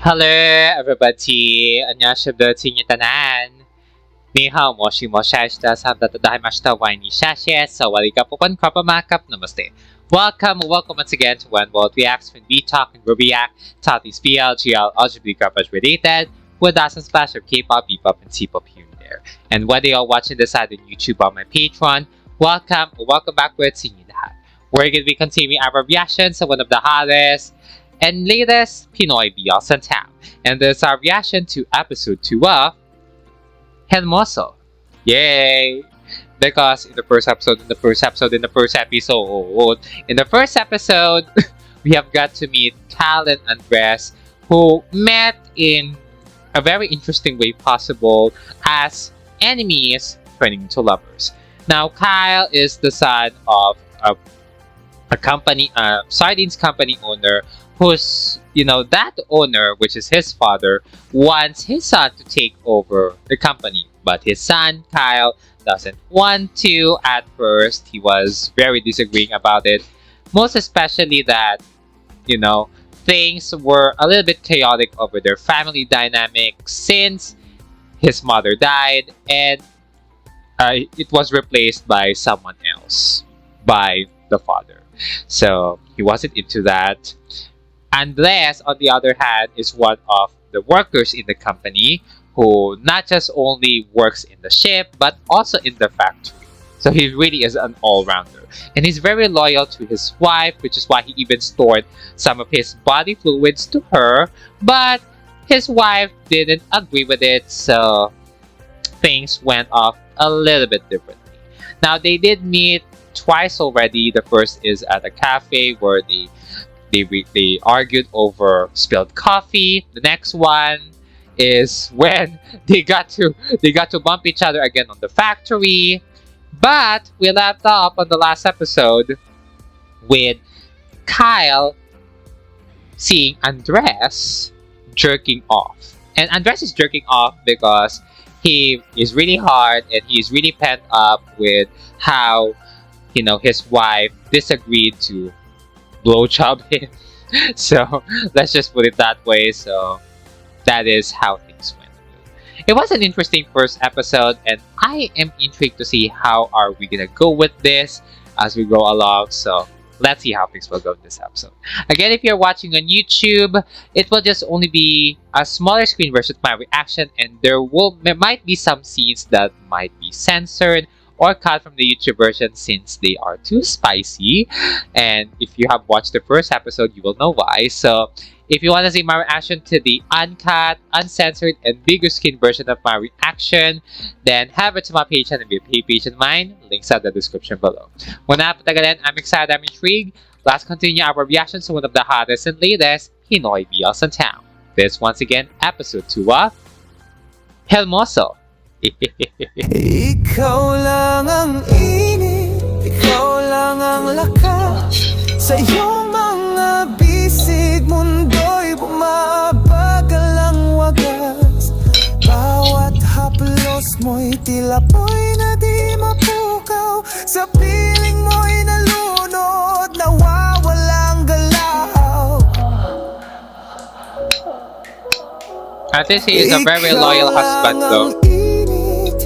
Hello, everybody. 안녕하십니까, tanan. Ni hao mo shi mo shashita samda tadaimashita wa ni shashe sawalika pupan krapamakap namaste. Welcome once again to One World Reacts, when we talk and we react to these BL, GL, LGBT garbage related with us some splash of K-pop, B-pop, and C-pop here and there. And whether you're watching this either on YouTube or my Patreon, welcome back with Sinyo Lahat. We're going to be continuing our reactions to one of the hottest and latest Pinoy BLs in town. And this is our reaction to episode 2 of Hermoso. Yay! Because in the first episode, we have got to meet Cal and Andres, who met in a very interesting way possible as enemies turning into lovers. Now, Kyle is the son of a company, sardines company owner, who's, that owner, which is his father, wants his son to take over the company. But his son, Kyle, doesn't want to at first. He was very disagreeing about it. Most especially that, things were a little bit chaotic over their family dynamic since his mother died and it was replaced by someone else, by the father. So he wasn't into that. Andres, on the other hand, is one of the workers in the company who not just only works in the ship, but also in the factory. So he really is an all-rounder. And he's very loyal to his wife, which is why he even stored some of his body fluids to her. But his wife didn't agree with it, so things went off a little bit differently. Now, they did meet twice already. The first is at a cafe where they argued over spilled coffee. The next one is when they got to bump each other again on the factory. But we left off on the last episode with Kyle seeing Andres jerking off. And Andres is jerking off because he is really hard and he's really pent up with how, his wife disagreed to blowjob him. So let's just put it that way. So that is how things went. It was an interesting first episode, and I am intrigued to see how are we gonna go with this as we go along. So let's see how things will go in this episode. Again, if you're watching on YouTube, it will just only be a smaller screen version of my reaction, and there might be some scenes that might be censored or cut from the YouTube version since they are too spicy. And if you have watched the first episode, you will know why. So if you want to see my reaction to the uncut, uncensored, and bigger screen version of my reaction, then head over to my page and be a page of mine. Links at the description below. Muna patagalan, I'm excited, I'm intrigued. Let's continue our reaction to one of the hottest and latest Pinoy BLs in town. This once again, episode 2 of Hermoso. Ikaw lang ang init, ikaw lang ang lakas. Sa iyong mga bisig, mundo'y bumabagal ang wagas. Bawat haplos mo'y tila po'y na di mapukaw. Sa piling mo'y nalunod, nawawalang galaw. I think he is a very loyal husband though.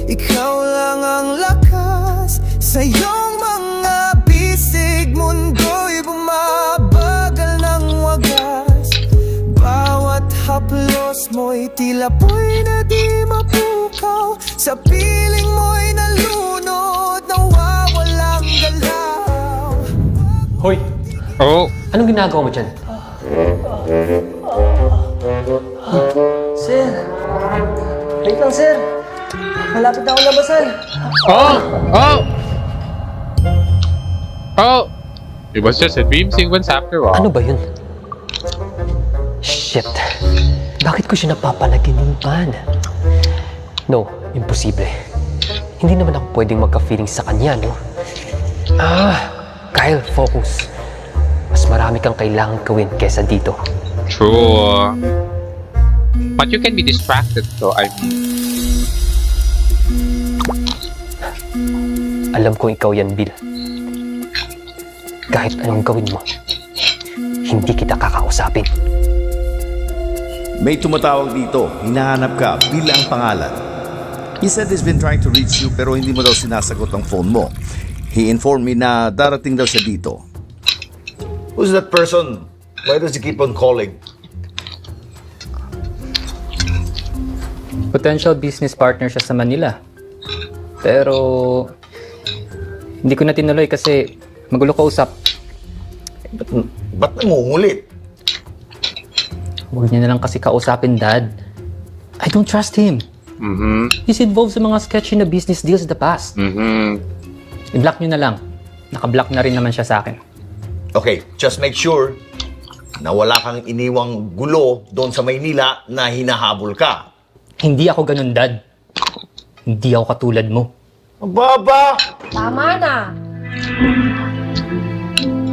Ikaw lang ang lakas. Sa iyong mga bisig, mundo'y bumabagal ng wagas. Bawat haplos mo'y tila po'y na di mapukaw. Sa piling mo'y nalunod, nawawalang galaw. Hoy! Oh, Anong ginagawa mo dyan? Sir! Wait lang, sir! Malapit na akong labasan! Oh! It was just a dream sequence after all. Ano ba yun? Shit! Bakit ko siya napapanaginipan? No, imposible. Hindi naman ako pwedeng magka-feeling sa kanya, no? Kyle, focus. Mas marami kang kailangang gawin kesa dito. True. But you can be distracted though, I mean. Alam ko ikaw yan, Bill. Kahit anong gawin mo, hindi kita kakausapin. May tumatawag dito. Hinahanap ka bilang pangalan. He said he's been trying to reach you pero hindi mo daw sinasagot ang phone mo. He informed me na darating daw siya dito. Who's that person? Why does he keep on calling? Potential business partner siya sa Manila. Pero hindi ko na tinuloy kasi magulo kausap. Ba't nangungulit? Huwag niya na lang kasi kausapin, Dad. I don't trust him. He's involved sa mga sketchy na business deals in the past. I-block niyo na lang. Naka-block na rin naman siya sa akin. Okay, just make sure na wala kang iniwang gulo doon sa Maynila na hinahabol ka. Hindi ako ganun, Dad. Hindi ako katulad mo. Baba! Tama na.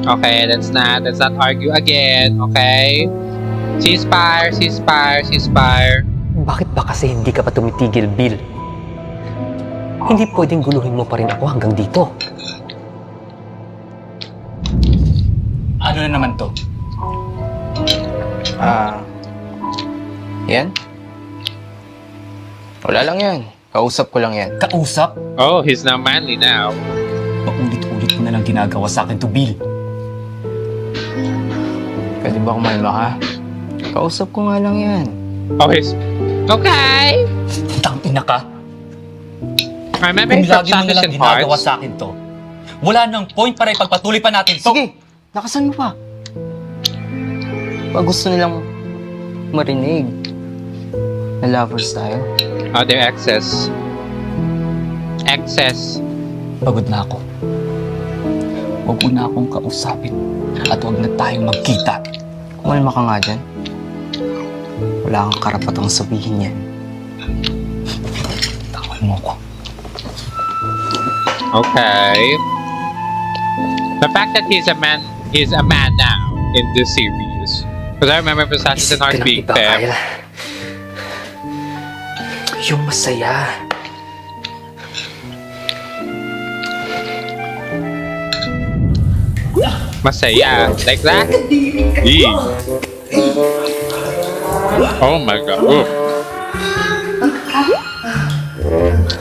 Okay, let's not argue again, okay? Ceasefire, ceasefire, ceasefire. Bakit ba kasi hindi ka pa tumitigil, Bill? Hindi pwedeng guluhin mo pa rin ako hanggang dito. Ano na naman to? Yan? Wala lang yan. Kausap ko lang yan. Kausap? Oh, he's now manly now. Paulit-ulit mo na lang ginagawa sa akin to, Bill. Pwede ba kumalma ka? Kausap ko nga lang yan. Oh, he's... Okay! Tangina ka. I remember Kung he's from lagi mo na lang Sufficient ginagawa Hearts. sa akin to, wala nang point para ipagpatuloy pa natin to. Sige, lakasan mo pa. Pag gusto nilang marinig na lovers tayo. Oh, they're excess. Excess. Pagod na ako. Huwag mo na akong kausapin at huwag na tayong magkita. Kumalma ka nga dyan. Wala kang karapatang sabihin yan. Tawal mo ko. Okay. The fact that he's a man now in this series. Because I remember Versace and Hearts being fair. Yung masaya. Masaya. Like that? Eee. Oh my god. Ooh.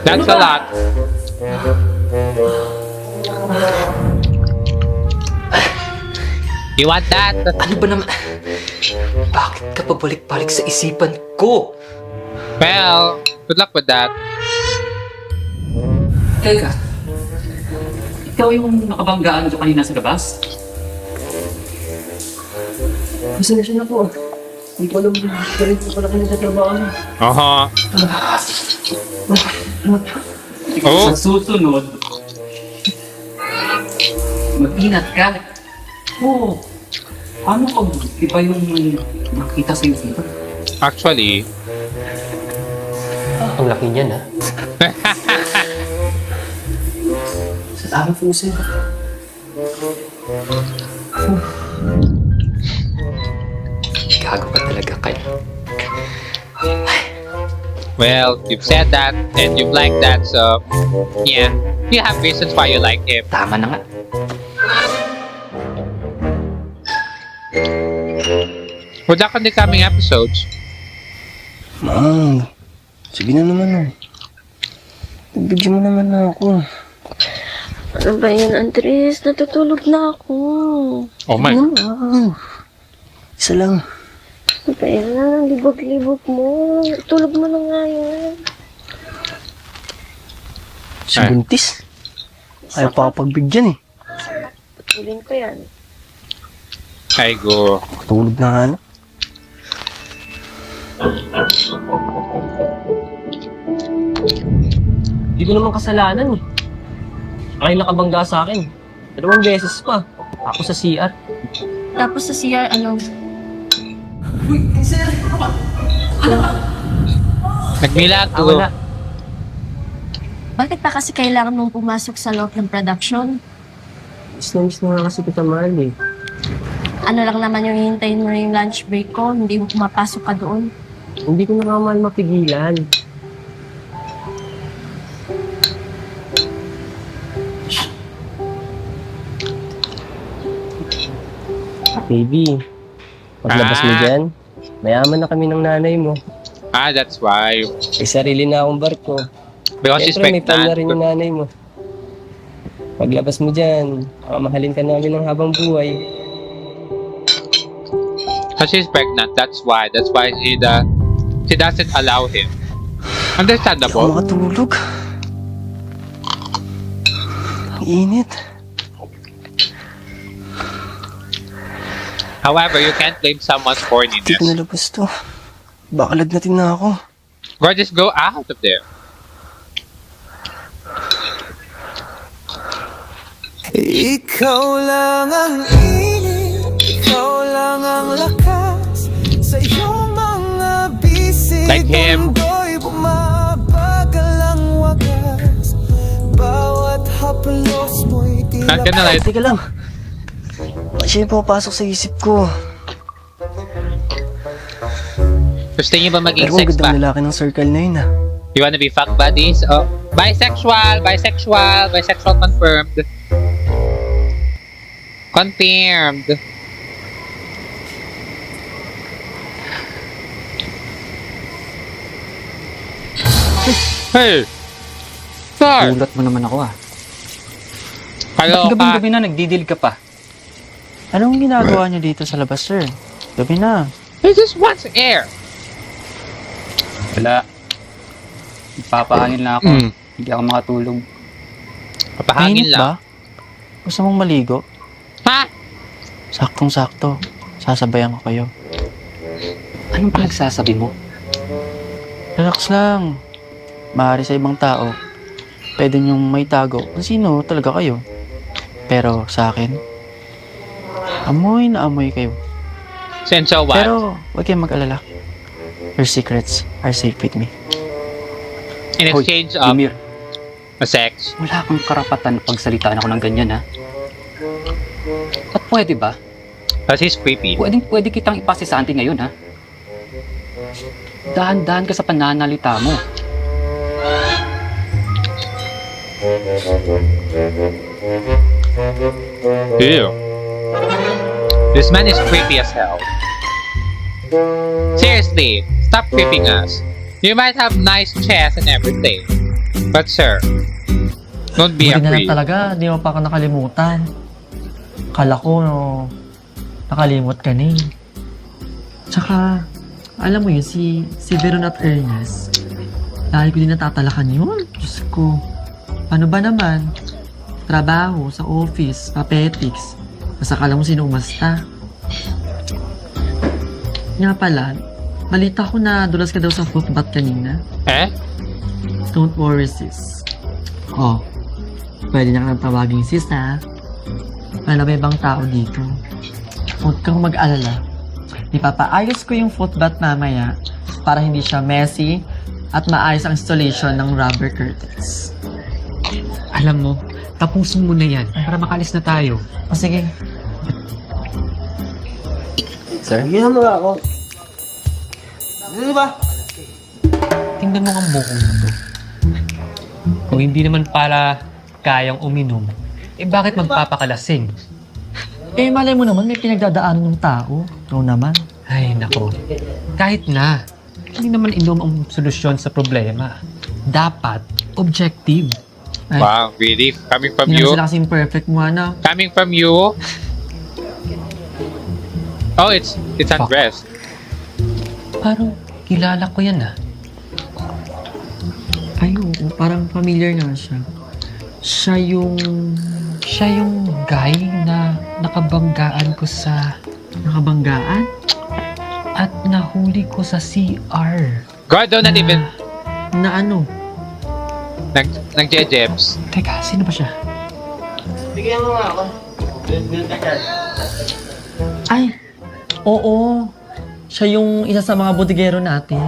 That's a lot. You want that? Ano ba naman? Bakit ka pabalik-balik sa isipan ko? Well, good luck with that. Teka. Ikaw yung nakabanggaan doon kanina sa labas? Pasensya na po. Hindi ko alam na rin po pala kayo sa trabaho niyo. Uh-huh. Oh. Sa susunod, mag-ingat ka. Oo. Paano kung iba yung makita sa'yo dito? Actually, Ang laki niyan, ha? Salamat po, sir. Gago ka talaga kay. well, you've said that and you've liked that, so yeah, you have reasons why you like him. Tama na nga. Good luck on the coming episodes. Sige na naman, oh. Pagbigyan mo naman na ako. Ano ba yan, Andres? Natutulog na ako. Oh my. Wow. Isa lang. Ano ba yan? Libog-libog mo. Tulog mo na nga yan. Si Ay. Buntis. Ayaw pa ako pagbigyan, eh. Putulin ko yan. I go. Tulog na nga, no? Hindi ko naman kasalanan, eh. Ay nakabangga sa akin. 2 beses pa. Ako sa CR. Tapos sa CR, ano? Nagmilagro. Wala. Bakit pa kasi kailangan mong pumasok sa loob ng production? Miss na nga kasi kita mahal, eh. Ano lang naman yung hihintayin mo na yung lunch break ko, hindi mo pumapasok ka doon. Hindi ko na nga mahal mapigilan. Baby, paglabas mo Ah. dyan, Mayaman na kami ng nanay mo. Ah, that's why. May sarili na akong barko. Because she's Siyempre, may plan na rin pregnant. yung nanay mo. Paglabas mo dyan, mamahalin ka namin ng habang buhay. So she's pregnant. That's why. That's why she doesn't allow him. Hindi ako Understandable. makatulog. Ang init. However, you can't blame someone's Hindi ko horniness. nalabas to. Baka lagnatin na ako. Or just go out of there. Ikaw lang ang init, ikaw lang ang lakas. Sa iyong mga bisig, Like him. mundo'y bumabagal ang wagas. Bawat haplos mo'y Not tila gonna lie. Teka lang. Siya yung pumapasok sa isip ko. Gusto niyo ba maging Pero ang sex gandang ba? lalaki ng circle na yun ah. You wanna be fuck buddies? Oh, bisexual, bisexual, bisexual confirmed. Confirmed. Hey! Sir! Gulat mo naman ako ah. Hello Ba't ka? gabi-gabi na nagdidil ka pa? Anong ginagawa niyo dito sa labas, sir? Gabi na. He just wants air. Wala. Papahangin na ako. Mm. Hindi ako makatulog. Papahangin Mainit lang. ba? Gusto mong maligo? Ha? Saktong-sakto. Sasabayan ko kayo. Anong pinagsasabi mo? Relax lang. Maaari sa ibang tao, pwede niyong may tago kung sino talaga kayo. Pero sa akin, amoy na amoy kayo. And so what? Pero huwag kayong mag-alala. Your secrets are safe with me. In exchange of Ymir, a sex. wala kang karapatan na pagsalitaan ako ng ganyan ha. At pwede ba? Because he's creepy. Pwede kitang ipasi sa auntie ngayon ha. Dahan-dahan ka sa pananalita mo. Ew. This man is creepy as hell. Seriously, stop creeping us. You might have nice chest and everything. But sir, don't be a Buti na lang creep. talaga, di mo pa ako nakalimutan. Kala ko, no, nakalimot ka na eh. Tsaka, alam mo yun, si Veron at Ernest, lagi ko din natatalakan yun. Diyos ko, ano ba naman? Trabaho, sa office, papetics, basta kala mo sino umasta. Nga pala, balita ko na dulas ka daw sa footbath kanina. Eh? Don't worry, sis. Oh, pwede na kang tawagin sis, ha? Wala ba ibang tao dito? Huwag kang mag-alala. Ipapaayos ko yung footbath mamaya para hindi siya messy at maayos ang installation ng rubber curtains. Alam mo, tapusin mo na yan para makalis na tayo. O sige, Sir? Bigyan mo ako. Ano ba? Tingnan mo ang mukha mo to. Kung hindi naman para kayang uminom, eh bakit magpapakalasing? eh malay mo naman may pinagdadaanan ng tao. Ikaw naman. Ay, nako. Kahit na, hindi naman inom ang solusyon sa problema. Dapat objective. Ay, Wow, really? Coming from hindi you? naman sila kasing perfect mo, ano? Coming from you? Oh, it's Fuck. undressed. Parang kilala ko yan ah. Ay, oo, parang familiar nga siya. Siya yung guy na nakabanggaan ko sa... nakabanggaan. At nahuli ko sa CR. Gordo not even Na ano? nag-jejebs. Teka, sino ba siya? Bigyan mo nga ako. Ay, oo. Siya yung isa sa mga bodigero natin.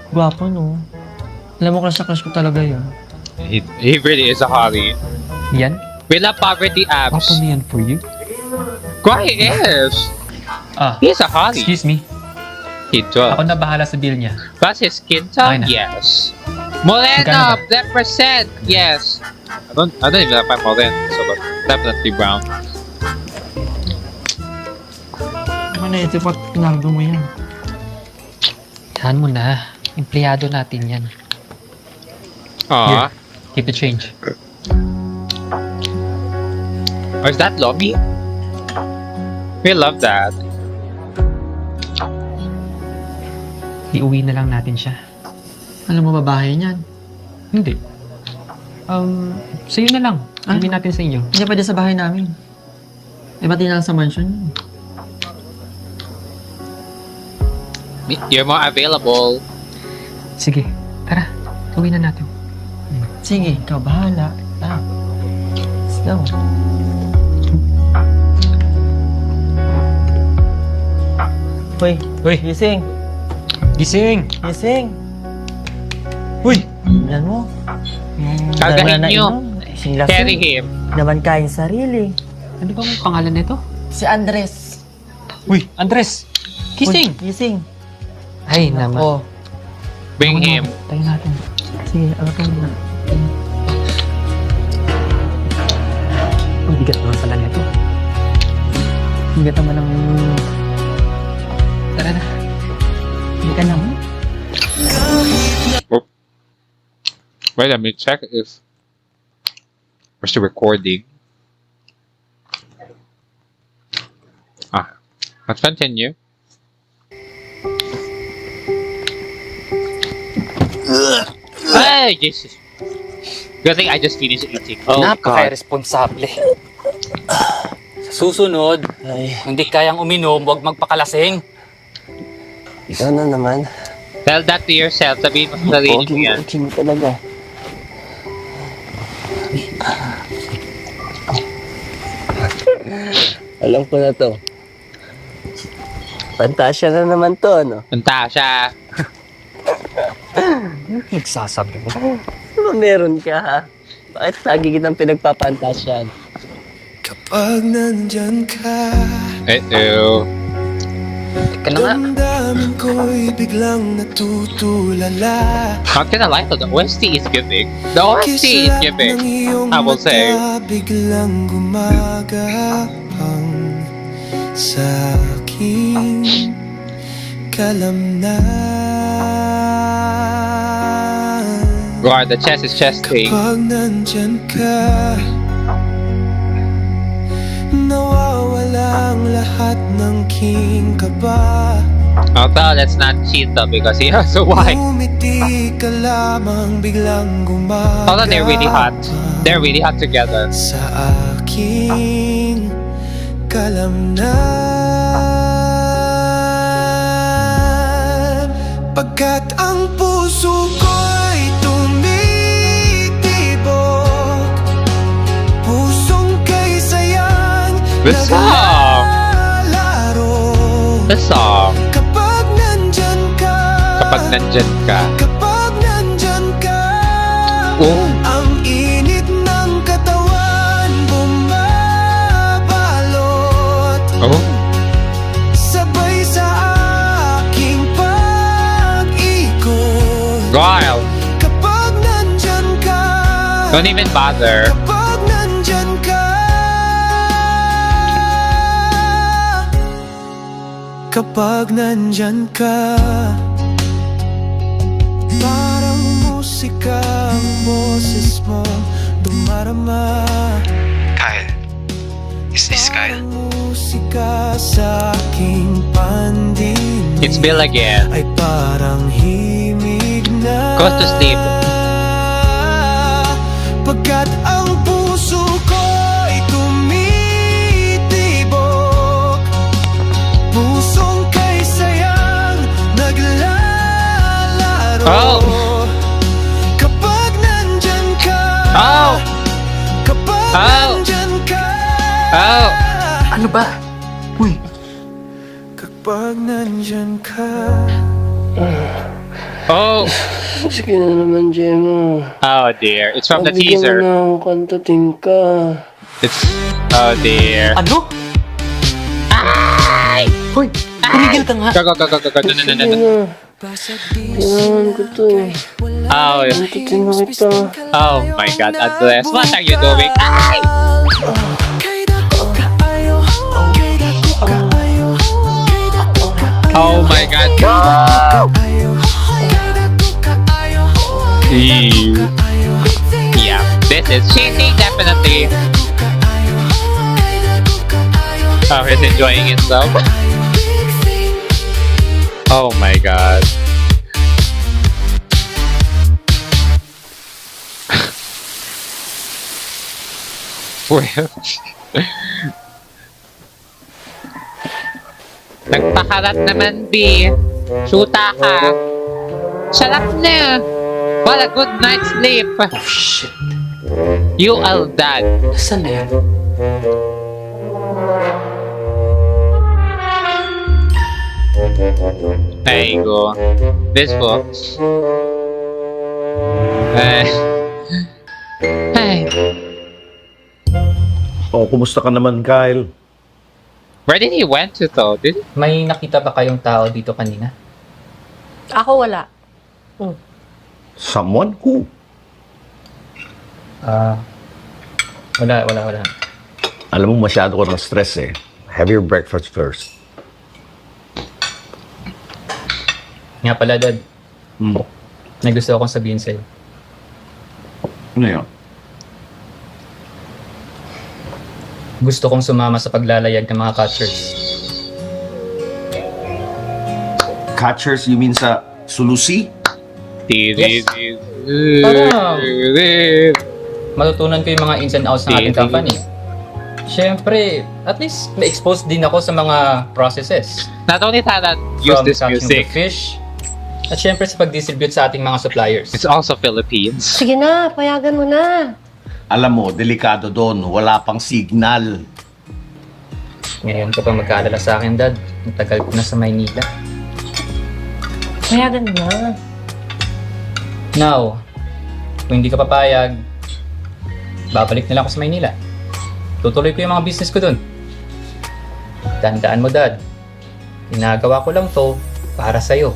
Gwapo, no? Alam mo, crush ko talaga yun. He really is a hottie. Yan? We love poverty Wapo abs. na yan for you? Why he is? Ah, He's a hottie. excuse me. He Ako does. na bahala sa bill niya. Plus his skin tone, Fine. yes. Magkano Moreno, ba? represent, yes. I don't even know if I'm Moreno, so but definitely brown. Ano na ito, ba't pinardo mo yan? Tahan mo na. Empleyado natin yan. Aw. Keep the change. Or is that Lobby? We love that. Iuwi na lang natin siya. Alam mo babae niyan. Hindi. Sa'yo na lang. Iuwi natin sa inyo. Hindi pwede sa bahay namin. Eh, ba't di na lang sa mansion? You're more available. Sige, tara. Uwi na natin. Sige, ikaw bahala. Tara. Let's go. Hoy, gising. Gising! Gising. Uy! Alam mo, Kagahin nyo. Carry him. naman kain sarili. Ano bang pangalan nito? Si Andres. Uy! Andres! Gising! Uy, gising. Ay, naman. Oh, Bring him. Tayo natin. sige, alakan mo na. Ang bigat naman pala nito. Hindi ka naman ng... Tara na. Hindi ka naman. Wait, let me check if... Where's the recording? Let's continue. Hey, Jesus. Good thing I just finished eating. Oh, God. Napaka-irresponsable. Sa susunod, hindi kayang uminom, huwag magpakalasing. Ikaw na naman. Tell that to yourself. Sabihin mo sa sarili mo yan. Okay mo talaga. Alam ko na to. Fantasya na naman to, ano? Punta siya. Nagsasabi mo. Ano meron ka, ha? Bakit lagi kitang pinagpapantasyan? Kapag nandyan ka, Uh-oh. Teka na nga. damdamin ko'y biglang natutulala. Not gonna lie though, the OST is giving. The OST is giving. I will say. Biglang gumagapang sa aking kalamnan. Guard, the chest is chesting. Kapag nandyan ka, nawawala ang lahat ng king kaba. Although let's not cheat though because he has a wife. Umiti ka lamang biglang gumagapang. Although they're really hot. They're really hot together. Sa aking kalamnan. Pagkat ang puso ko'y tumitibok, pusong kay sayang The song. naglalaro. The song. Kapag nandyan ka, Kapag nandyan ka. kapag nandyan ka, Oh. ang init ng katawan bumabalot, Oh. sabay sa aking pag-ikot. Guard. Kapag nandyan ka, Don't even bother. kapag nandyan ka, kapag nandyan ka, parang musika ang boses mo dumarama. Kyle. Is this Kyle? Parang musika sa aking pandinig It's Bill again. ay parang himig na. Go to sleep. Pagkat ang puso ko'y tumitibok, pusong kay sayang naglalaro. Oh. Kapag nandyan ka, Oh. kapag Oh. nandyan ka, Oh. Ano ba? Uy! kapag nandyan ka. Oh. Sige na naman, Gemma. Oh dear. It's from the Pagbigyan teaser. mo na akong kantatin ka. It's. Oh dear. Ano? Ay! Hoy! Tumigil ka nga! Go, go, go, go, go, go. No, no, no, no, Sige no. na. Kailangan ko to eh. Oh. Kantatin mo kita. Oh my God, Andres. What are you doing? Ay! Oh my God. Go! Oh, he's enjoying himself. Oh my god. Well, nagpakarat naman, B. Shoota ka. Shut up na. What a good night's sleep. Oh, shit. You are dead. Nasaan na yan? There you go. This works. Hey. Oh, kumusta ka naman, Kyle? Where did he went to though? Did he? May nakita ba kayong tao dito kanina? Ako wala. Someone? Who? Wala. Alam mo, masyado ko ng stress eh. Have your breakfast first. Nga pala, Dad. Hmm. May gusto akong sabihin sa'yo. Ano yun? Gusto kong sumama sa paglalayag ng mga catchers. Catchers, you mean sa Sulusi? Yes. Matutunan ko yung mga ins and outs ng ating company. Siyempre, at least may expose din ako sa mga processes. Not only that, use From this catching music. the fish, at siyempre sa pag-distribute sa ating mga suppliers. It's also Philippines. Sige na, payagan mo na. Alam mo, delikado doon. Wala pang signal. Ngayon ka pa magkaalala sa akin, Dad. Ang tagal ko na sa Maynila. Payagan mo na. Now, kung hindi ka papayag, babalik na lang ako sa Maynila. Tutuloy ko yung mga business ko dun. Tandaan mo, Dad. Ginagawa ko lang to para sa'yo.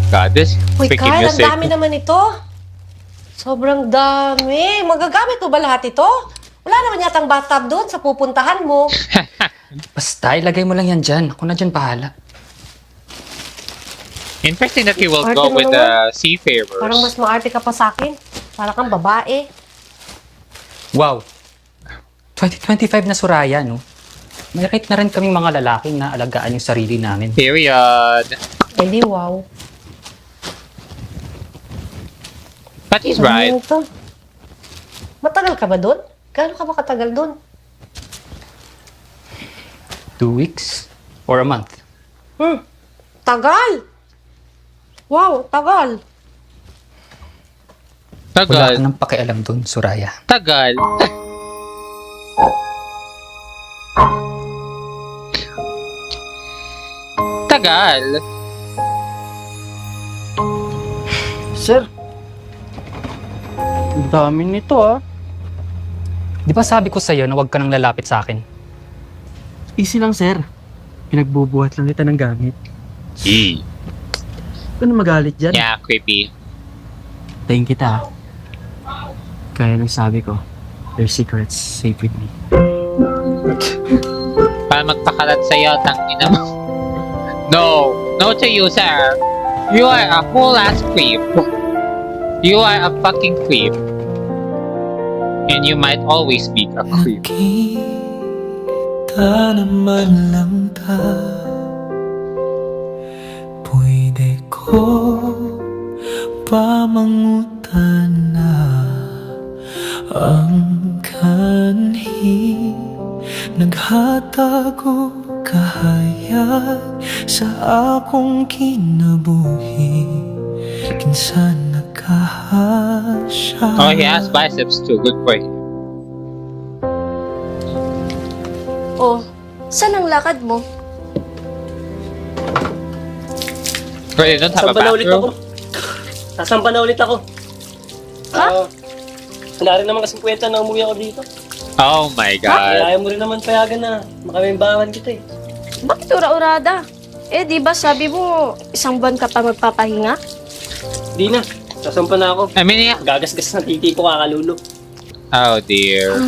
God, this Uy, freaking Kyle, ang music. dami naman ito. Sobrang dami. Magagamit mo ba lahat ito? Wala naman yatang bathtub doon sa pupuntahan mo. Basta, ilagay mo lang yan dyan. Ako na dyan bahala. Interesting that he will Arte go mo with naman. the seafarers. Parang mas maarte ka pa sa akin. Parang kang babae. Wow! 2025 na Suraya, no? May right na rin kaming mga lalaking na alagaan yung sarili namin. Period. Hindi, wow. But he's right. Ano ito? Matagal ka ba doon? Gaano ka ba katagal doon? 2 weeks? Or a month? Tagal! Wow, tagal. Wala ka Tagal. nang pakialam dun, Suraya. Tagal. Tagal. Sir, ang dami nito ah. Di ba sabi ko sa'yo na huwag ka nang lalapit sa akin? Easy lang, sir. Pinagbubuhat lang kita ng gamit. E. Huwag ka na magalit dyan. Yeah, creepy. Tayin kita ah. Kaya nang sabi ko, their secrets safe with me. Para magpakalat sa'yo, tangina mo. No. No to you, sir. You are a whole ass creep. You are a fucking creep. And you might always be a creep. Nakita naman lang ta Pwede ko pamangutan na Ang kanhi Naghatago kahayag Sa akong kinabuhi Kinsa nakahasya Oh, he has biceps too. Good for him. Oh, saan ang lakad mo? But they don't have a bathroom. Sasampa na ulit ako. Ha? Wala rin naman kasing kwenta na umuwi ako dito. Oh my god. Kaya mo rin naman payagan na makamimbahan kita eh. Bakit ura-urada? Eh, di ba sabi mo, isang buwan ka pa magpapahinga? Di na, sasampa na ako. I mean, yeah. Gagasgas ng titi ko kakalulo. Oh dear.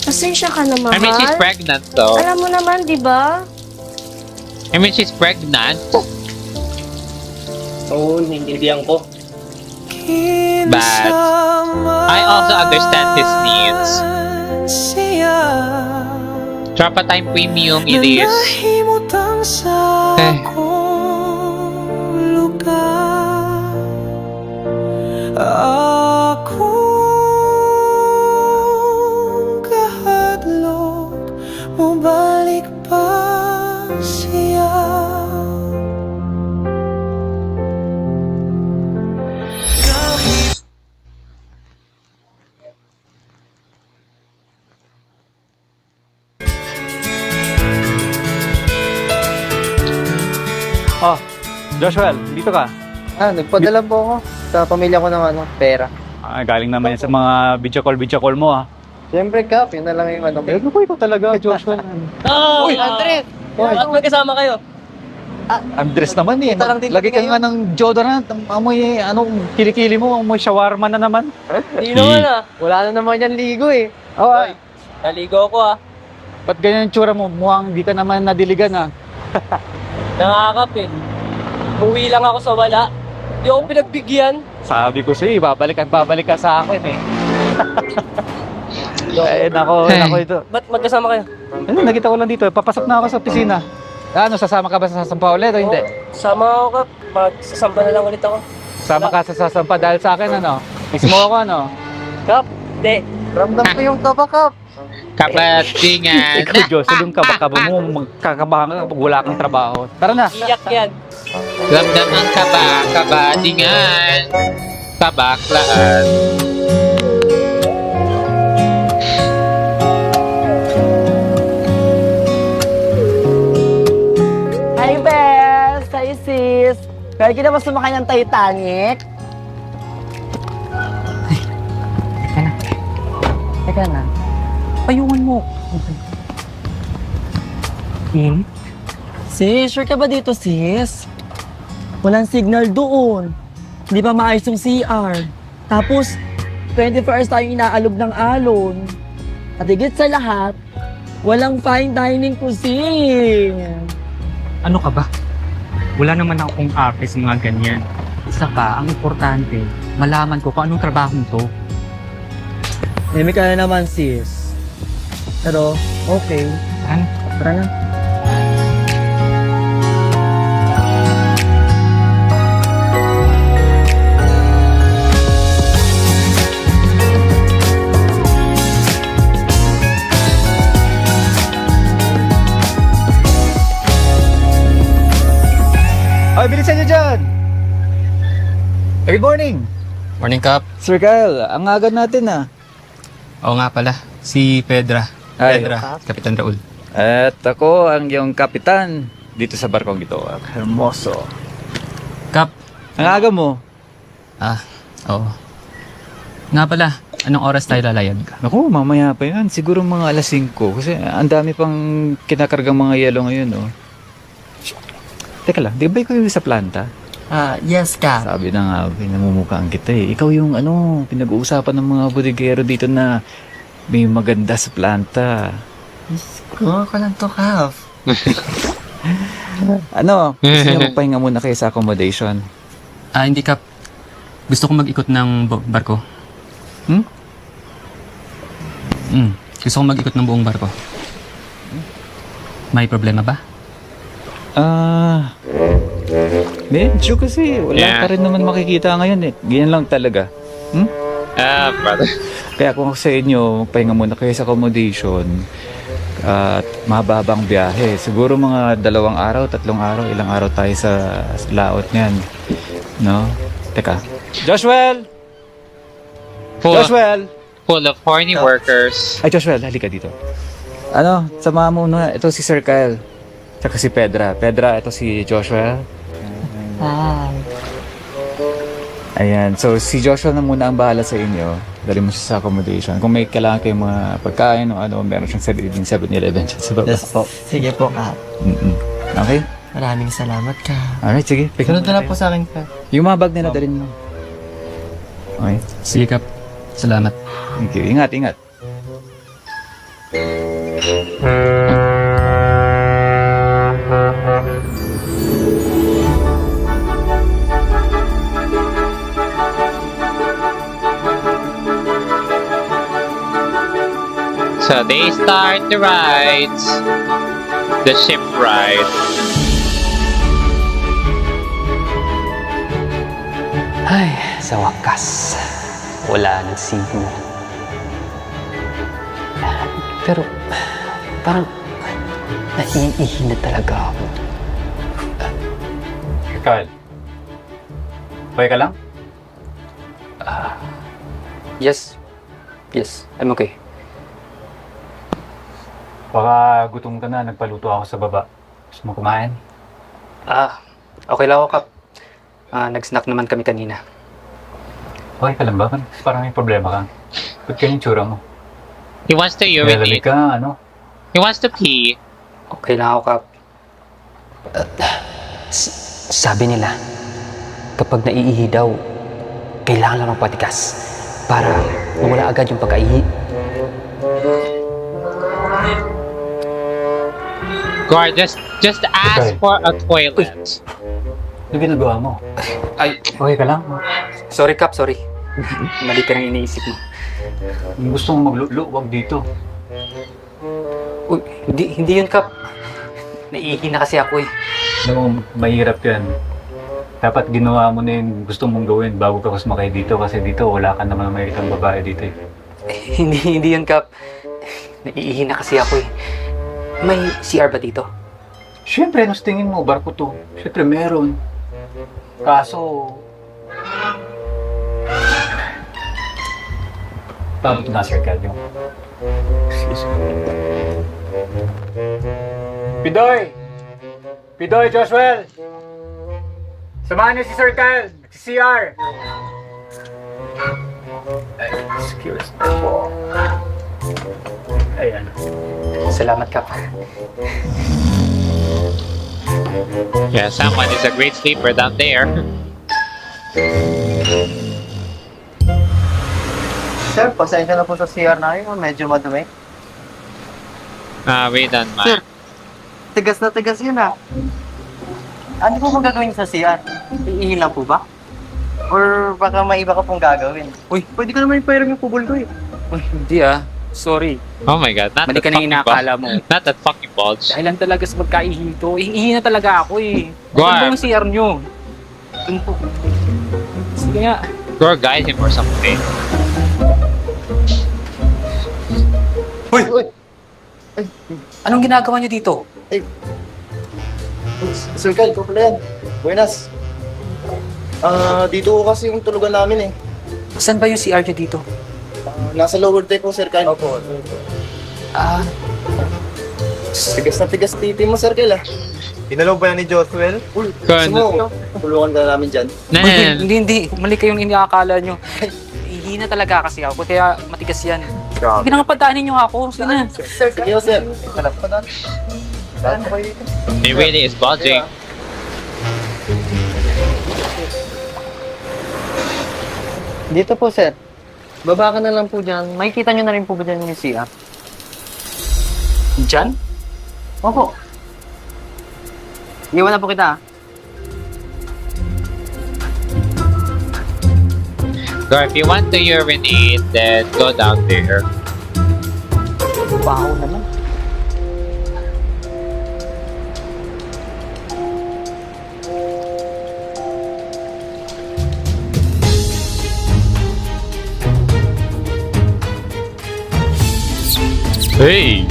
Pasensya ka na, mahal. I mean, she's pregnant though. Alam mo naman, di ba? I mean, she's pregnant. Oo, naiintindihan ko. But I also understand his needs. Tropa Time Premium it is. Eh. Akong kahadlok, mabalik pa siya. Oh, Joshua, dito ka. Nagpadala po ako sa pamilya ko ng pera. Galing naman yan sa mga video call mo Siyempre, Kap, yun na lang yung ano. Ano po ikaw talaga, Joshua? Uy, Andres! Bakit magkasama kayo? Andres naman eh. Kita lang din Lagi ka kami nga ng deodorant. Amoy, kilikili mo, amoy shawarma na naman. Hindi naman wala na naman yan ligo eh. Oh, Naligo ako ba't ganyan yung tsura mo? Mukhang di ka naman nadiligan Nakakap eh. Uwi lang ako sa wala. Hindi ako pinagbigyan. Sabi ko sa'yo, babalik ka sa akin eh. Nako ito. Ba't magkasama kayo? Nakita ko lang dito, papasok na ako sa opisina. Ano, sasama ka ba sa sasampa ulit o hindi? Sama ako, Kap. Magsasampa na lang ulit ako. Sama ka sa sasampa dahil sa akin, ano? Mismo ako, ano? Kap, hindi. Ramdam ko yung kaba, Kap. Kabatingan. Ikaw, Diyos, yung kabakaba mo, magkakabahan ka pag wala kang trabaho. Tara na! Iyak yan. Ramdam ang kabadingan. Kabaklaan. Hi, Bes! Hi, sis! Kaya ka na ba sumakay ng Titanic? Teka na. Payungan mo. Sis, sure ka ba dito, sis? Walang signal doon. Hindi pa maayos yung CR. Tapos, 24 hours tayong inaalog ng alon. At higit sa lahat, walang fine dining cuisine. Ano ka ba? Wala naman akong office mga ganyan. Isa pa, ang importante, malaman ko kung anong trabaho to. Nemi ka na naman, sis. Pero, okay. Ano? Tara na. Ay, bilisan nyo dyan! Good morning! Morning, Kap. Sir Kyle, ang aga natin Oo nga pala, si Pedra. Ay. Kapitan Raul. At ako ang iyong kapitan dito sa barkong ito. Hermoso. Kap. Ang aga mo? Oo. Nga pala, anong oras tayo lalayag? Naku, mamaya pa yan. Siguro mga alas 5. Kasi ang dami pang kinakargang mga yelo ngayon, Teka lang, di ba ikaw yung sa planta? Yes, Kap. Sabi na nga, pinamumukhaan kita eh. Ikaw yung pinag-uusapan ng mga bodeguero dito na may maganda sa planta. Kuha ka lang to, Kap. Gusto niyo magpahinga muna kayo sa accommodation? Hindi, Kap. Gusto ko mag-ikot ng barko. Gusto ko mag-ikot ng buong barko. May problema ba? Medyo kasi wala ka rin naman makikita ngayon eh. Ganyan lang talaga. Brother. Kaya kung sa inyo, magpahinga muna kayo sa accommodation at mababang biyahe. Siguro mga 2 araw, 3 araw, ilang araw tayo sa laot niyan. No? Teka. Joshua! Full of horny workers. Ay, Joshua, halika dito. Samahan mo na. Ito si Sir Kyle. Tsaka si Pedra. Pedra, ito si Joshua. Hi. Ayan. So, si Joshua na muna ang bahala sa inyo. Dali mo siya sa accommodation. Kung may kailangan kayong mga pagkain o meron siyang sariling 7-Eleven siya sa baba. Yes po. Sige po, Kap. Okay? Maraming salamat, Kap. Alright, sige. Sunod na lang po sa akin, Kap. Yung mga bag nila, dalhin mo. Okay? Sige, Kap. Salamat. Thank you. Ingat, ingat. So they start the rides. The ship ride. Ay, sa wakas, wala nang signal. Pero, parang naiihi na talaga ako. Kyle, okay ka lang? Yes. Yes, I'm okay. Baka gutom ka na, nagpaluto ako sa baba. Gusto mo kumain? Okay lang ako, Kap. Nag-snack naman kami kanina. Okay ka lang ba? Parang may problema ka. Ba't ganyan tsura mo? He wants to Nilalamig urinate. ka, ano? He wants to pee. Okay lang ako, Kap. Sabi nila, kapag naiihi daw, kailangan lang magpatikas para mawala agad yung pagkaihi. Guard, just ask Okay. for a toilet. Ano ginagawa mo? Ay, Okay ka lang? sorry, Kap, sorry. Mali ka nang iniisip mo. Kung gusto mo maglulo, wag dito. Uy, hindi yun, Kap. Naiihi na kasi ako eh. Alam mo, mahirap yan. Dapat ginawa mo na yung gusto mong gawin bago ka sumakay dito kasi dito wala ka naman makikitang babae dito eh. Hindi yun, Kap. Naiihi na kasi ako eh. May CR ba dito? Siyempre, ano sa tingin mo? Barko to. Siyempre, meron. Kaso... Tama ito na, Sir Calvin. Pidoy! Pidoy, Joshua! Samahan niyo si Sir Kyle! Nag-CR! Excuse me po. Ayan. Salamat, Kap. Yeah, someone is a great sleeper down there. Sir, pasensya na po sa CR namin. Medyo madumi. We done, Sir, man. tigas na tigas yun ah. Ano po bang gagawin sa CR? Iihin lang po ba? Or baka may iba ka pong gagawin? Uy, pwede ka naman ipairam yung pubol ko eh. Uy, hindi ah. Sorry. Oh my god, not Mali that ka na fucking inakala bulge. mo. Not that fucking bulge. Dahilan talaga sa magkaihi to. Iihi na talaga ako eh. Guard. Saan ba yung CR nyo? Dun po. Sige nga. Go guide him or something. Anong ginagawa nyo dito? Sir Kyle, ko pala yan. Buenas. Dito ko kasi yung tulugan namin eh. Saan ba yung CR nyo dito? Nasa lower deck ko, Sir Kyle. Opo. Tigas na tigas titi mo, Sir Kyle ah. Pinalaw ba yan ni Joshua? Uy, gusto mo, tulungan ka namin dyan. Hindi. Mali kayong iniakala nyo. Iihi na talaga kasi ako, kaya matigas yan. Sige na nga padaanin nyo ako. Sige na. Sir, sige sir. Hanap pa doon. Saan ba dito? He really is bulging. Dito po, sir. Baba ka na lang po dyan. Makikita nyo na rin po ba dyan yung CR? Diyan? Opo. Iwan na po kita ah. So if you want to urinate, then go down there. Baho naman. Hey!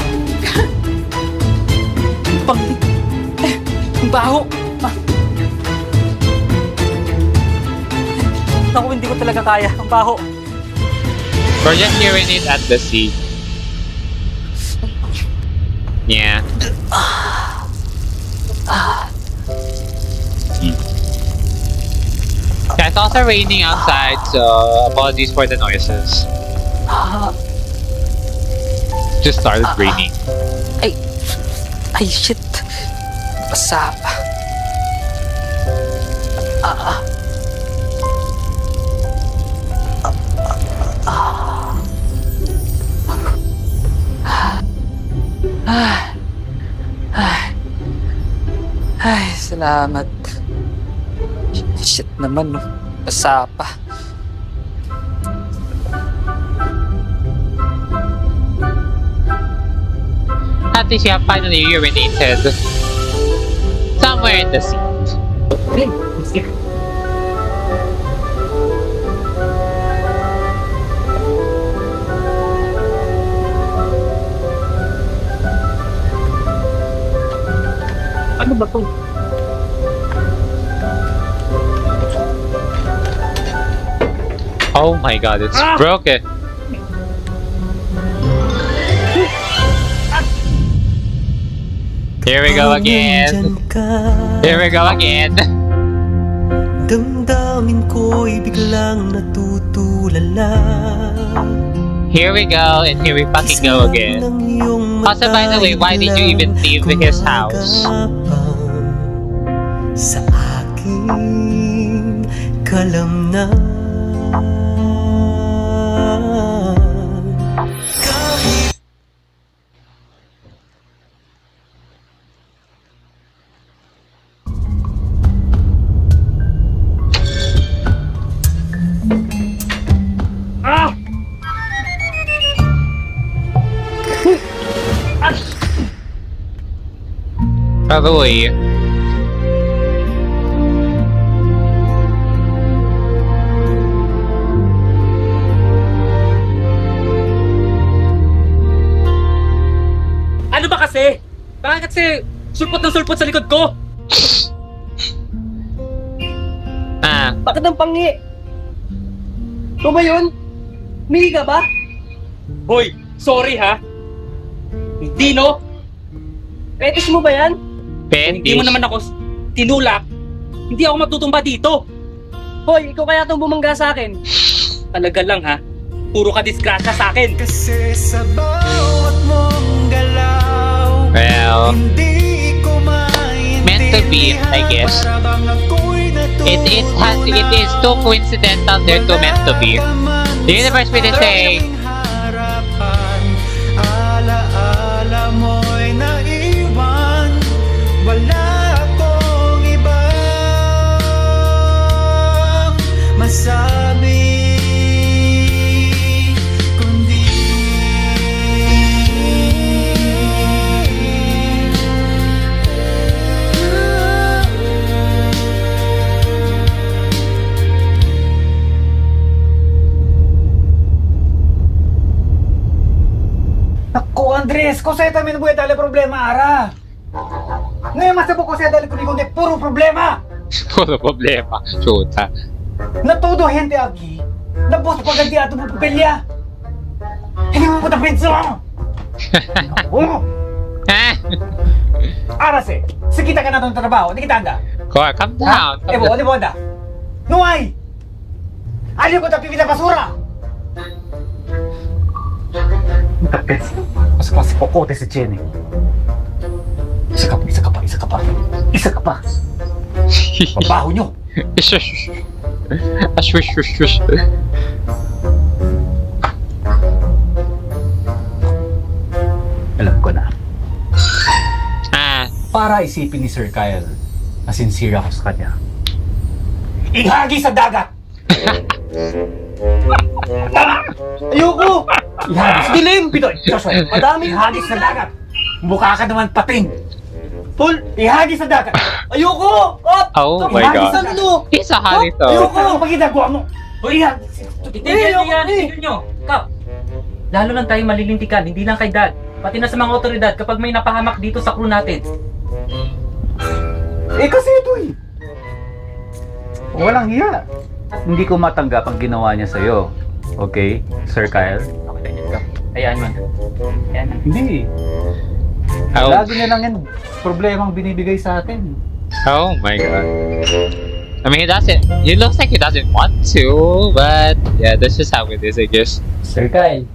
Ang baho! Naku, hindi ko talaga kaya. Ang baho. Or just urinate at the sea. Yeah. Yeah, it's also raining outside, so apologies for the noises. Just started raining. Ay, shit. Basa pa. Ay, salamat. Shit naman, no. Basa pa. until she had finally urinated somewhere in the sea. Hey, let's get Ano ba to? Oh my god, it's broken. Here we go again. Here we go again. Damdamin ko'y biglang natutulala. Here we go, and here we fucking go again. Also, by the way, why did you even leave his house? Sa aking kalamnan. Probably. Ano ba kasi? Bakit kasi sulpot ng sulpot sa likod ko? Bakit ang pangi? Ito ba yun? Mili ka ba? Hoy, sorry ha. Hindi no? Fetish mo ba yan? Hindi mo naman ako tinulak. Hindi ako matutumba dito. Hoy, ikaw kaya itong bumangga sa akin. Talaga lang ha. Puro ka disgrasya sa akin. Kasi sa bawat mong galaw, Well, hindi ko meant to be, I guess. It is too coincidental. They're too meant to be. The universe will say, Alaala mo'y naiwan, wala akong ibang masabi, kundi Naku, Andres, kung sa'yo tayo buhay dali problema, ara. Ngayon masabok ko sa'yo dali kundi puro problema. puro problema. Chuta. Na todo gente aqui, na boss paganti ato mo papelya. Hindi mo puta penso. Ara se kita ka na itong trabaho, hindi kita anda. Cor, calm down. Ebo, di mo anda. No ay! Aliw ko tapi pinang basura. Mas klase kokote si Jenny. Isa ka pa. Pabaho nyo. Shush. Shush. Alam ko na. Para isipin ni Sir Kyle na sincere ako sa kanya. Ihagi sa dagat! Ayoko! Ihagi sa dilim! Pitoy! Joshua! Madaming ihagi sa dagat! Mukha ka naman pating! Tol! Ihagi sa dagat! Ayoko! Oh my ihagi god. sa ano? Isa halito. Ayoko! Ano pag ginagawa mo? Ihagi! Tignan nyo. Kap, lalo lang tayo malilintikan, hindi lang kay Dad. Pati na sa mga otoridad kapag may napahamak dito sa crew natin. Kasi ito eh! Walang hiya. Hindi ko matanggap ang ginawa niya sa'yo. Okay, Sir Kyle? Ayan man. Hindi. Oh. Lagi niya lang yan problemang binibigay sa atin. Oh my god. I mean, it looks like he doesn't want to, but yeah, that's just how it is, I guess. Sir Kyle,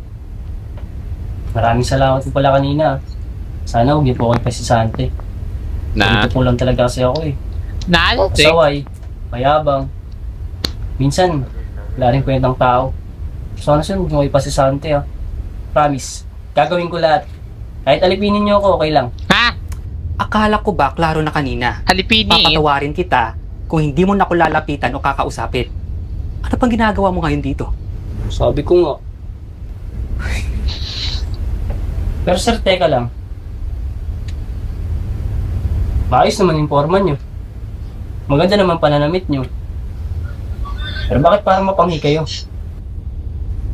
maraming salamat po pala kanina. Sana huwag niyo po akong pasisante. Nah. Ito po lang talaga kasi ako eh. Nah, I don't think. Saway, mayabang. Minsan, wala rin kwentang tao. Sana sir, huwag niyo kayo pasisante ah. Promise, gagawin ko lahat. Kahit alipinin niyo ako, okay lang. Akala ko ba, klaro na kanina. Halipinin. Papatawarin kita kung hindi mo na ako lalapitan o kakausapin. Ano pang ginagawa mo ngayon dito? Sabi ko nga. Pero sir, teka lang. Maayos naman yung forma nyo. Maganda naman pananamit nyo. Pero bakit parang mapanghi kayo?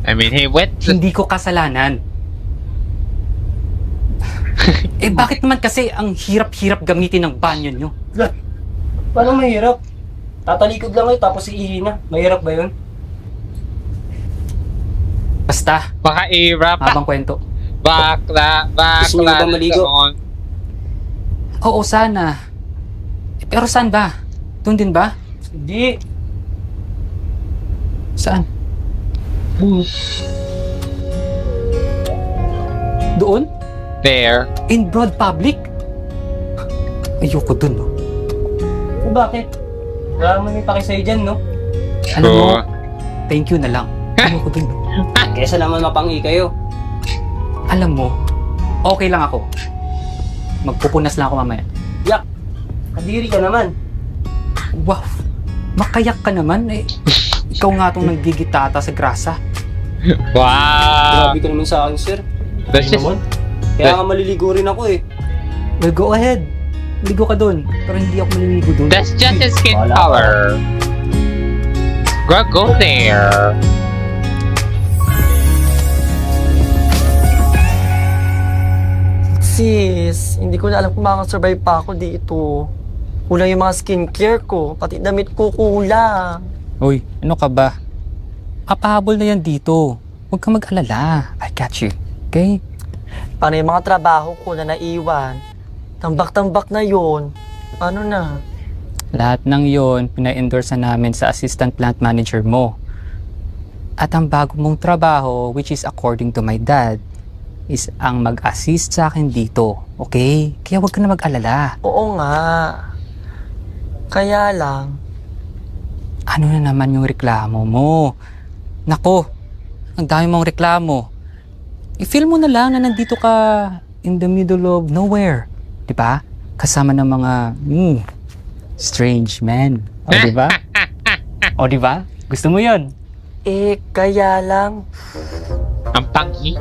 I mean, he went to... Hindi ko kasalanan. Bakit naman kasi ang hirap-hirap gamitin ng banyo nyo? Paano mahirap? Tatalikod lang kayo tapos iihi na. Mahirap ba yun? Basta, Baka i-rap. habang kwento. Bakla. Gusto niyo ba maligo? Oo, sana. Pero saan ba? Doon din ba? Hindi. Saan? Doon? There. In broad public? Ayoko dun, no? Bakit? Wala naman may pakisay dyan, no? Alam mo, thank you na lang. Ayoko dun, no? Kesa naman mapanghi kayo. Alam mo, okay lang ako. Magpupunas lang ako mamaya. Yak! Kadiri ka naman. Wow! Makayak ka naman, eh. Ikaw nga itong nanggigitata sa grasa. Wow! Grabe ka naman sa akin, sir. That's Hindi just... naman. Kaya nga maliligo rin ako eh. Well, go ahead. Ligo ka dun. Pero hindi ako maliligo dun. That's just his skin Wala color. Go there. Sis, hindi ko na alam kung makakasurvive pa ako dito. Kulang yung mga skincare ko, pati damit ko kulang. Uy, ano ka ba? Kapahabol na yan dito. Huwag kang mag-alala. I got you. Okay? Paano yung mga trabaho ko na naiwan? Tambak-tambak na yon. Ano na? Lahat ng yon pina-endorse na namin sa assistant plant manager mo. At ang bago mong trabaho, which is according to my dad, is ang mag-assist sa akin dito. Okay? Kaya huwag ka na mag-alala. Oo nga. Kaya lang, Ano na naman yung reklamo mo? Nako, ang dami mong reklamo. I-feel mo na lang na nandito ka in the middle of nowhere. Diba? Kasama ng mga strange men. O diba? O diba? Gusto mo yon? kaya lang, Ang panghi.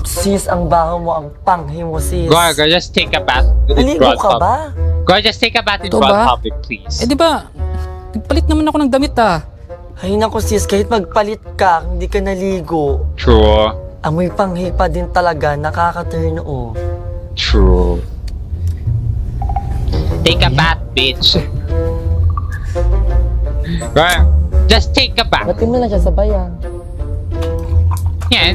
sis, ang baho mo, ang panghi mo, sis. Go, just take a bath in Naligo broad ka public. ba? Go, just take a bath in Ito broad ba? public, please. Eh diba, nagpalit naman ako ng damit ah. Ay naku sis, kahit magpalit ka, hindi ka naligo. True. Amoy panghi pa din talaga, nakaka-turn off. True. Take a bath, bitch. Go, just take a bath. Ba't mo na siya sa bayan? Yeah,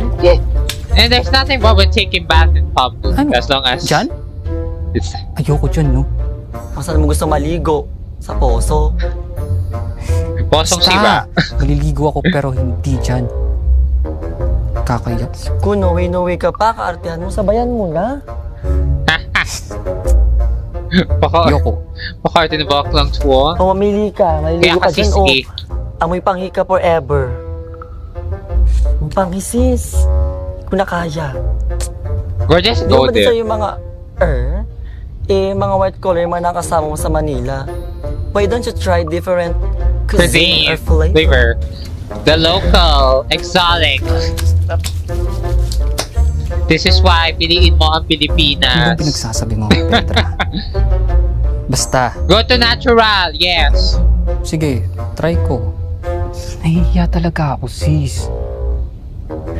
and there's nothing wrong with taking bath in public as long as Diyan? it's Ayoko dyan, no? Kung saan mo gusto maligo? Sa poso? Posong siba. Maliligo ako pero hindi dyan. Kakaya. Kung no way ka pa, kaartihan mo, sabayan mo na. Ayoko. Pakarte na ba lang tuwa? O mamili ka, maliligo Kaya ka kasi dyan, o sige. amoy panghi ka forever. Ang panghi sis, kung na kaya. Go, just Di go ba din there. sa'yo yung mga, mga white collar yung mga nakasama mo sa Manila? Why don't you try different cuisine or Flavor. The local, exotic. This is why piliin mo ang Ano Pilipinas. bang pinagsasabi mo, Petra? Basta, Go to natural, yes. sige, try ko. Nahihiya talaga ako, sis.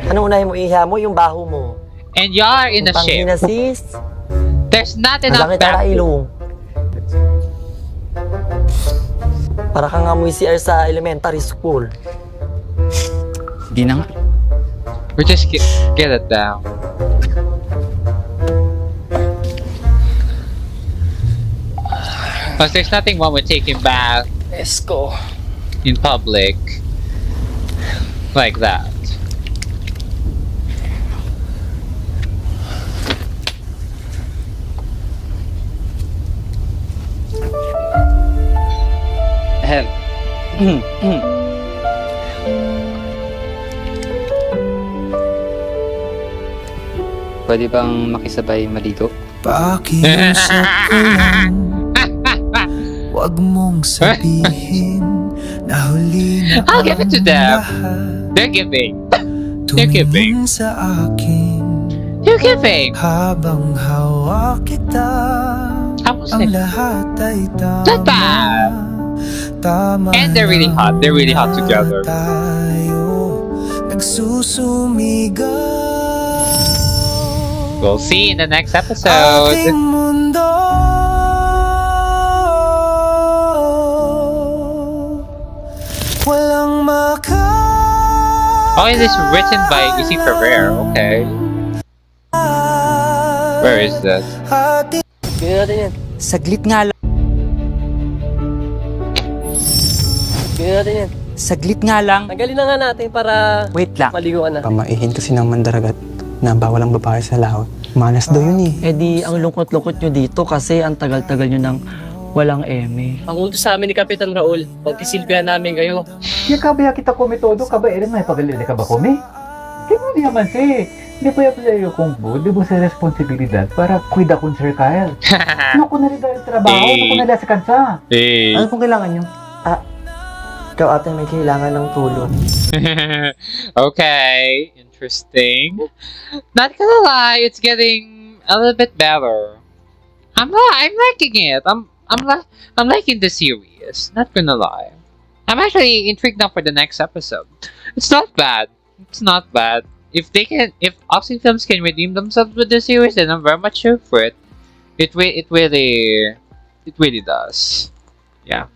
Ano unahin mo, iha mo, yung baho mo. And you're in a Ang panghi na ship. sis, There's not ang enough langit na bathroom. ilong. Para kang amoy CR sa elementary school. Di na nga. We just get it down. Because there's nothing wrong with taking bath Let's go. in public like that. Ahem. Pwede bang makisabay maligo? Pakiusap ko lang, huwag mong sabihin na huli na I'll give it to them. lahat. They're giving. They're giving. Tumingin sa akin They're giving. habang hawak kita. Ang lahat ay tama. Not bad. Tama And they're really hot. They're really hot together. tayo nagsusumigaw. We'll see in the next episode. Ating mundo walang maka. Oh, it is written by Issy Ferrer. Okay. Where is that? Gawin natin yan. Saglit nga lang. Gawin natin yan. Saglit nga lang. Tanggalin na nga natin para Wait lang. maligo ka na. Pamaihin kasi ng mandaragat na bawal ang babae sa laot. Malas daw yun eh. Eh di, ang lungkot-lungkot nyo dito kasi ang tagal-tagal nyo nang walang eme. Ang utos sa amin ni Kapitan Raul, pagkisilbihan namin kayo. Ya kabaya kita kome todo, kabaya rin may pagalili ka ba kome? Kaya mo naman si, di pa yung kong bu, di mo sa responsibilidad para kuida kong Sir Kyle. Ano ko na rin dahil trabaho, ano ko na sa kansa. Hey. Ano pong kailangan nyo? Ikaw ate may kailangan ng tulong. Okay, interesting. Not gonna lie, it's getting a little bit better. I'm liking it. I'm liking the series. Not gonna lie. I'm actually intrigued now for the next episode. It's not bad. It's not bad. If Oxy Films can redeem themselves with the series, then I'm very much here for it. It really does. Yeah.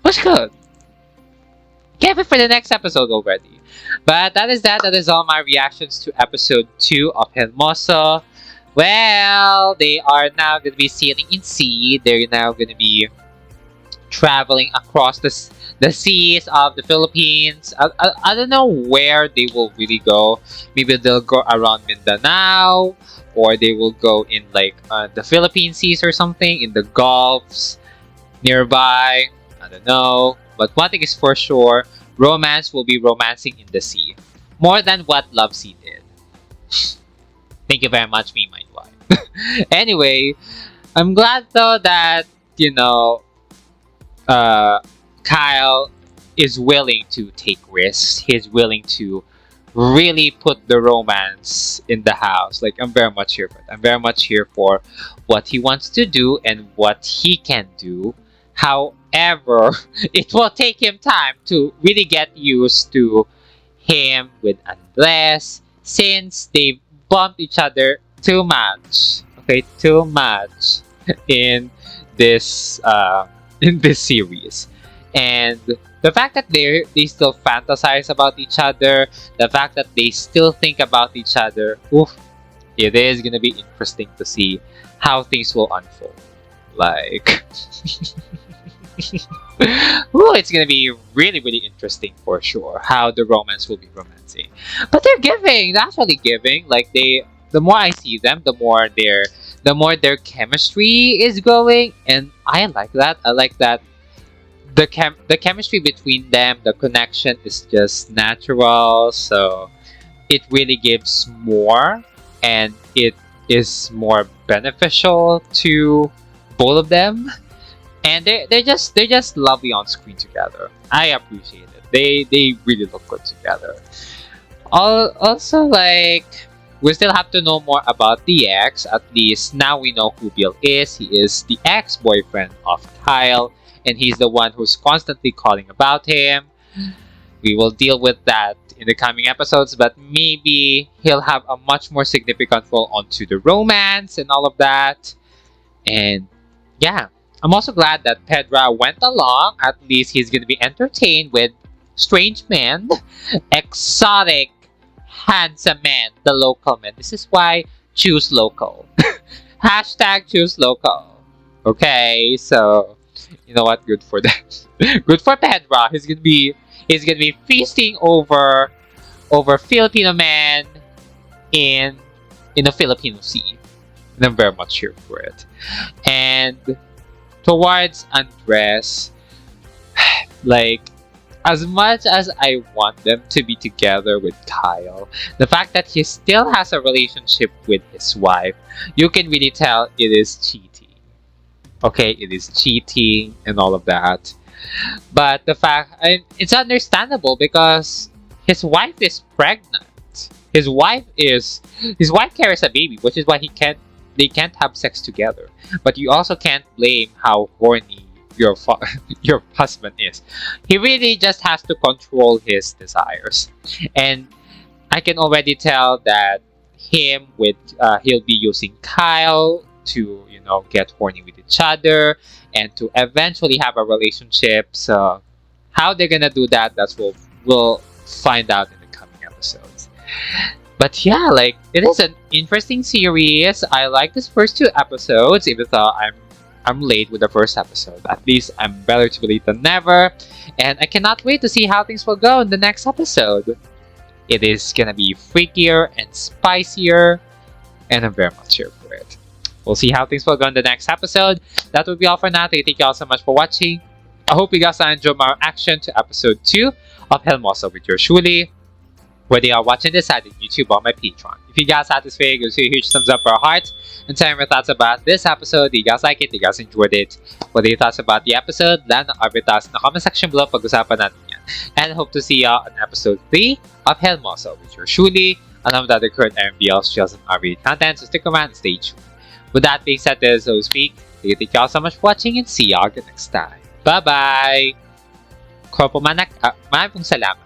What's good? Can't wait for the next episode already. But that is that. That is all my reactions to episode 2 of Hermoso. Well, they are now going to be sailing in sea. They're now going to be traveling across the seas of the Philippines. I don't know where they will really go. Maybe they'll go around Mindanao, or they will go in like the Philippine seas or something, in the Gulfs nearby. I don't know. But one thing is for sure, romance will be romancing in the sea. More than what Love Sea did. Thank you very much, me, my wife. Anyway, I'm glad though that, Kyle is willing to take risks. He's willing to really put the romance in the house. Like, I'm very much here for it. I'm very much here for what he wants to do and what he can do. However, it will take him time to really get used to him with Andres, since they bumped each other too much. Okay, too much in this series. And the fact that they still fantasize about each other, the fact that they still think about each other, oof, it is gonna be interesting to see how things will unfold. Like, ooh, it's gonna be really, really interesting for sure how the romance will be romancing. But they're actually giving. Like, the more I see them, the more their chemistry is going, and I like that. I like that the chemistry between them, the connection is just natural. So it really gives more, and it is more beneficial to both of them. And they're just lovely on screen together. I appreciate it. They really look good together. Also, like, we still have to know more about the ex. At least now we know who Bill is. He is the ex-boyfriend of Kyle, and he's the one who's constantly calling about him. We will deal with that in the coming episodes, but maybe he'll have a much more significant role onto the romance and all of that. And yeah, I'm also glad that Pedra went along. At least he's going to be entertained with strange men, exotic, handsome men, the local men. This is why choose local. Hashtag choose local. Okay, so you know what? Good for that. Good for Pedra. He's gonna be feasting over Filipino men in the Filipino Sea. And I'm very much here for it. And towards Andres, like, as much as I want them to be together with Kyle, the fact that he still has a relationship with his wife, you can really tell it is cheating. Okay, it is cheating and all of that. But the fact, it's understandable because his wife is pregnant. His wife carries a baby, which is why he can't they can't have sex together. But you also can't blame how horny your your husband is. He really just has to control his desires. And I can already tell that he'll be using Kyle to, you know, get horny with each other and to eventually have a relationship. So how they're gonna do that, that's what we'll find out in the coming episodes. But yeah, like, it is an interesting series. I like these first 2 episodes, even though I'm late with the first episode. At least I'm better to be late than never. And I cannot wait to see how things will go in the next episode. It is gonna be freakier and spicier, and I'm very much here for it. We'll see how things will go in the next episode. That will be all for now. Thank you all so much for watching. I hope you guys enjoyed my reaction to episode 2 of Hermoso with yours truly. Whether you are watching this at YouTube or my Patreon. If you guys had this video, give us a huge thumbs up for our hearts. And tell me your thoughts about this episode. Do you guys like it? Do you guys enjoyed it? What are your thoughts about the episode? Let know your thoughts in the comment section below. Pag-usapan natin yan. And hope to see y'all on episode 3 of Hermoso with yours truly. Along with other current MBL shows and R-rated content. So stick around and stay tuned. With that being said, this is so speak. Thank you all so much for watching and see y'all next time. Bye-bye! Corpo Manak, maraming salamat.